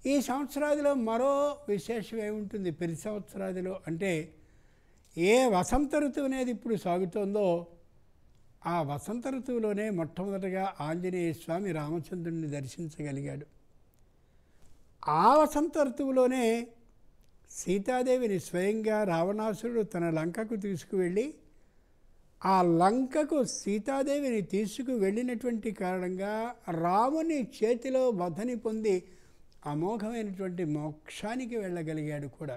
ఈ సంవత్సరాదిలో మరో విశేషం ఏముంటుంది? ప్రతి సంవత్సరాదిలో అంటే ఏ వసంత ఋతువు అనేది ఇప్పుడు సాగుతోందో ఆ వసంత ఋతువులోనే మొట్టమొదటగా ఆంజనేయ స్వామి రామచంద్రుడిని దర్శించగలిగాడు. ఆ వసంత ఋతువులోనే సీతాదేవిని స్వయంగా రావణాసురుడు తన లంకకు తీసుకువెళ్ళి ఆ లంకకు సీతాదేవిని తీసుకువెళ్ళినటువంటి కారణంగా రాముని చేతిలో వధని పొంది అమోఘమైనటువంటి మోక్షానికి వెళ్ళగలిగాడు కూడా.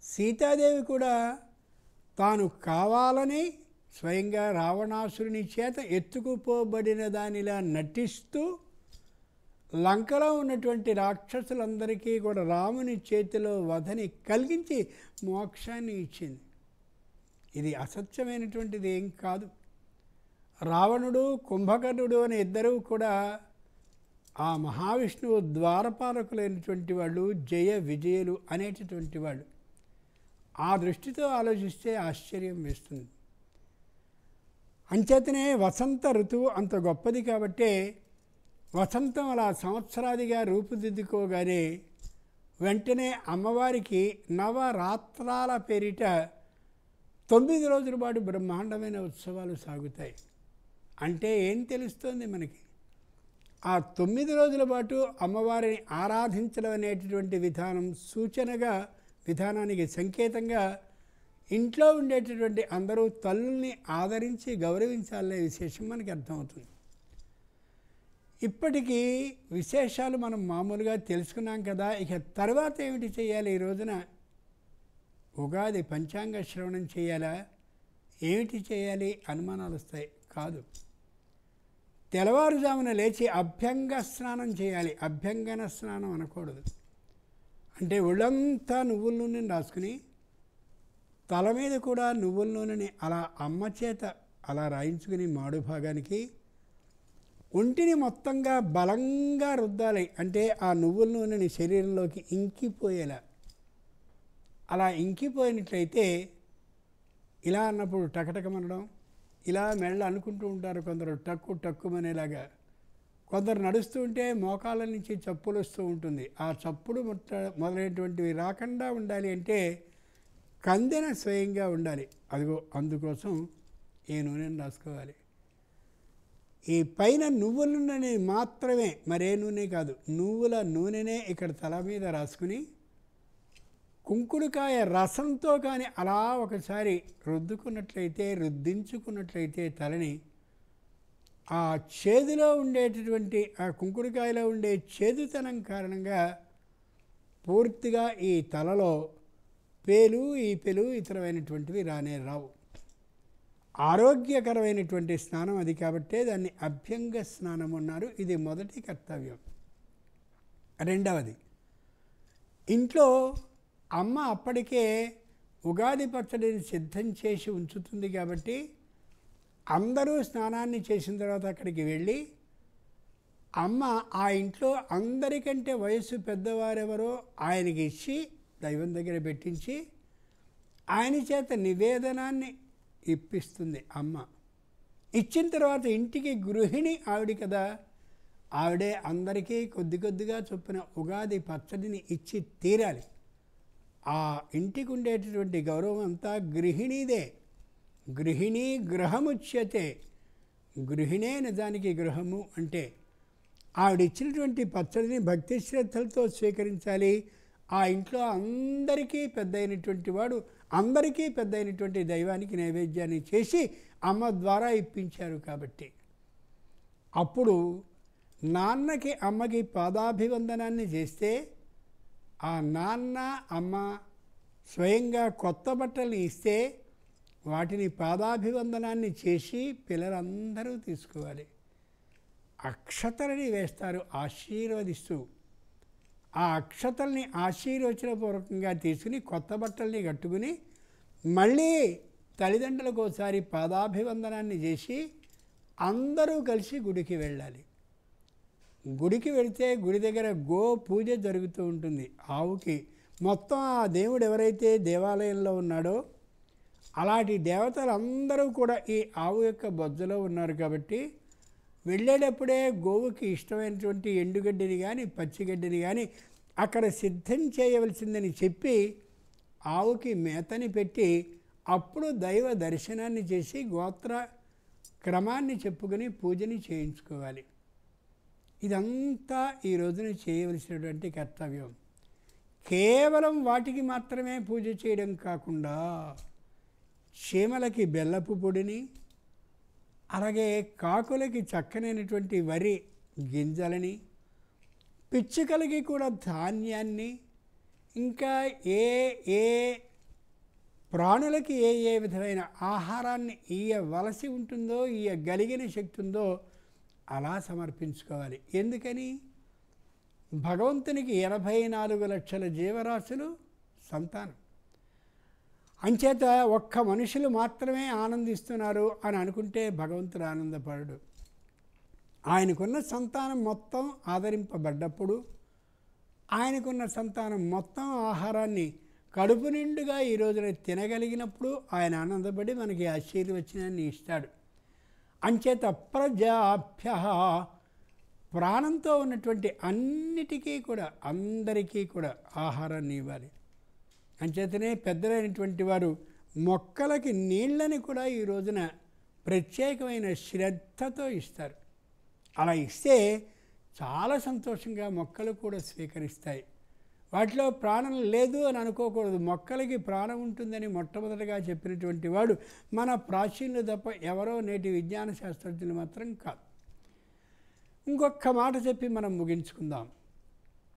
సీతాదేవి కూడా తాను కావాలని స్వయంగా రావణాసురుని చేత ఎత్తుకుపోబడిన దానిలా నటిస్తూ లంకలో ఉన్నటువంటి రాక్షసులందరికీ కూడా రాముని చేతిలో వధని కలిగించి మోక్షాన్ని ఇచ్చింది. ఇది అసత్యమైనటువంటిది ఏం కాదు. రావణుడు కుంభకర్ణుడు అనే ఇద్దరూ కూడా ఆ మహావిష్ణువు ద్వారపాలకులైనటువంటి వాళ్ళు, జయ విజయులు అనేటటువంటి వాళ్ళు. ఆ దృష్టితో ఆలోచిస్తే ఆశ్చర్యం వేస్తుంది. అంచేతనే వసంత ఋతువు అంత గొప్పది కాబట్టే వసంతం అలా సంవత్సరాదిగా రూపుదిద్దుకోగానే వెంటనే అమ్మవారికి నవరాత్రాల పేరిట 9 రోజుల పాటు బ్రహ్మాండమైన ఉత్సవాలు సాగుతాయి. అంటే ఏం తెలుస్తుంది మనకి? ఆ 9 రోజుల పాటు అమ్మవారిని ఆరాధించడం అనేటటువంటి విధానం సూచనగా, విధానానికి సంకేతంగా ఇంట్లో ఉండేటటువంటి అందరూ తల్లుల్ని ఆదరించి గౌరవించాలనే విశేషం మనకి అర్థమవుతుంది. ఇప్పటికీ విశేషాలు మనం మామూలుగా తెలుసుకున్నాం కదా. ఇక తర్వాత ఏమిటి చేయాలి? ఈ రోజున ఉగాది పంచాంగ శ్రవణం చేయాలా? ఏమిటి చేయాలి? అనుమానాలు వస్తాయి. కాదు, తెల్లవారుజామున లేచి అభ్యంగ స్నానం చేయాలి. అభ్యంగన స్నానం అనకూడదు. అంటే ఒళ్ళంతా నువ్వుల నూనెని రాసుకుని తల మీద కూడా నువ్వుల నూనెని అలా అమ్మ చేత అలా రాయించుకుని మాడు భాగానికి ఒంటిని మొత్తంగా బలంగా రుద్దాలి. అంటే ఆ నువ్వుల నూనెని శరీరంలోకి ఇంకిపోయేలా. అలా ఇంకిపోయినట్లయితే ఇలా అన్నప్పుడు టకటకమనడం, ఇలా మెళ్ళ అనుకుంటూ ఉంటారు కొందరు, టక్కు టక్కుమనేలాగా. కొందరు నడుస్తూ ఉంటే మోకాళ్ళ నుంచి చప్పులు వస్తూ ఉంటుంది. ఆ చప్పుడు మొదలైనటువంటివి రాకుండా ఉండాలి అంటే కందెన స్వయంగా ఉండాలి. అదిగో అందుకోసం ఈ నూనెను రాసుకోవాలి. ఈ పైన నువ్వుల నూనె మాత్రమే, మరే నూనె కాదు, నువ్వుల నూనెనే ఇక్కడ తల మీద రాసుకుని కుంకుడుకాయ రసంతో కానీ అలా ఒకసారి రుద్దించుకున్నట్లయితే తలని, ఆ చేదులో ఉండేటటువంటి ఆ కుంకుడుకాయలో ఉండే చేదుతనం కారణంగా పూర్తిగా ఈ తలలో ఈపెలు ఇతరమైనటువంటివి రానే రావు. ఆరోగ్యకరమైనటువంటి స్నానం అది కాబట్టే దాన్ని అభ్యంగ స్నానం అన్నారు. ఇది మొదటి కర్తవ్యం. రెండవది, ఇంట్లో అమ్మ అప్పటికే ఉగాది పచ్చడిని సిద్ధం చేసి ఉంచుతుంది కాబట్టి అందరూ స్నానాన్ని చేసిన తర్వాత అక్కడికి వెళ్ళి అమ్మ ఆ ఇంట్లో అందరికంటే వయసు పెద్దవారెవరో ఆయనకి ఇచ్చి దైవం దగ్గర పెట్టించి ఆయన చేత నివేదనాన్ని ఇప్పిస్తుంది అమ్మ. ఇచ్చిన తర్వాత ఇంటికి గృహిణి ఆవిడ కదా, ఆవిడే అందరికీ కొద్ది కొద్దిగా చొప్పున ఉగాది పచ్చడిని ఇచ్చి తీరాలి. ఆ ఇంటికి ఉండేటటువంటి గౌరవం అంతా గృహిణీదే. గృహిణీ గృహముచ్యతే. గృహిణే నిజానికి గృహము అంటే ఆవిడిచ్చినటువంటి పచ్చడిని భక్తి శ్రద్ధలతో స్వీకరించాలి. ఆ ఇంట్లో అందరికీ పెద్ద అయినటువంటి వాడు, అందరికీ పెద్ద అయినటువంటి దైవానికి నైవేద్యాన్ని చేసి అమ్మ ద్వారా ఇప్పించారు కాబట్టి అప్పుడు నాన్నకి అమ్మకి పాదాభివందనాన్ని చేస్తే ఆ నాన్న అమ్మ స్వయంగా కొత్త బట్టలు ఇస్తే వాటిని పాదాభివందనాన్ని చేసి పిల్లలందరూ తీసుకోవాలి. అక్షతలని వేస్తారు ఆశీర్వదిస్తూ. ఆ అక్షతల్ని ఆశీర్వచనపూర్వకంగా తీసుకుని కొత్త బట్టల్ని కట్టుకుని మళ్ళీ తల్లిదండ్రులకు ఒకసారి పాదాభివందనాన్ని చేసి అందరూ కలిసి గుడికి వెళ్ళాలి. గుడికి వెళితే గుడి దగ్గర గో పూజ జరుగుతూ ఉంటుంది. ఆవుకి మొత్తం ఆ దేవుడు ఎవరైతే దేవాలయంలో ఉన్నాడో అలాంటి దేవతలందరూ కూడా ఈ ఆవు యొక్క బొజ్జలో ఉన్నారు కాబట్టి వెళ్ళేటప్పుడే గోవుకి ఇష్టమైనటువంటి ఎండుగడ్డిని కానీ పచ్చిగడ్డిని కానీ అక్కడ సిద్ధం చేయవలసిందని చెప్పి ఆవుకి మేతని పెట్టి అప్పుడు దైవ దర్శనాన్ని చేసి గోత్ర క్రమాన్ని చెప్పుకొని పూజని చేయించుకోవాలి. ఇదంతా ఈ రోజున చేయవలసినటువంటి కర్తవ్యం. కేవలం వాటికి మాత్రమే పూజ చేయడం కాకుండా చీమలకి బెల్లపు పొడిని, అలాగే కాకులకి చక్కనైనటువంటి వరి గింజలని, పిచ్చుకలకి కూడా ధాన్యాన్ని, ఇంకా ఏ ఏ ప్రాణులకి ఏ ఏ విధమైన ఆహారాన్ని ఇయ్యవలసి ఉంటుందో, ఇయ్యగలిగిన శక్తి ఉందో అలా సమర్పించుకోవాలి. ఎందుకని? భగవంతునికి 84 లక్షల జీవరాశులు సంతానం. అంచేత ఒక్క మనుషులు మాత్రమే ఆనందిస్తున్నారు అని అనుకుంటే భగవంతుడు ఆనందపడడు. ఆయనకున్న సంతానం మొత్తం ఆదరింపబడ్డప్పుడు, ఆయనకున్న సంతానం మొత్తం ఆహారాన్ని కడుపు నిండుగా ఈ రోజున తినగలిగినప్పుడు ఆయన ఆనందపడి మనకి ఆశీర్వచనాన్ని ఇస్తాడు. అంచేత ప్రజాభ్య, ప్రాణంతో ఉన్నటువంటి అన్నిటికీ కూడా అందరికీ కూడా ఆహారాన్ని ఇవ్వాలి. అంచేతనే పెద్దలైనటువంటి వారు మొక్కలకి నీళ్ళని కూడా ఈ రోజున ప్రత్యేకమైన శ్రద్ధతో ఇస్తారు. అలా ఇస్తే చాలా సంతోషంగా మొక్కలు కూడా స్వీకరిస్తాయి. వాటిలో ప్రాణం లేదు అని అనుకోకూడదు. మొక్కలకి ప్రాణం ఉంటుందని మొట్టమొదటిగా చెప్పినటువంటి వాడు మన ప్రాచీనులు తప్ప ఎవరో నేటి విజ్ఞాన శాస్త్రజ్ఞులు మాత్రం కాదు. ఇంకొక మాట చెప్పి మనం ముగించుకుందాం.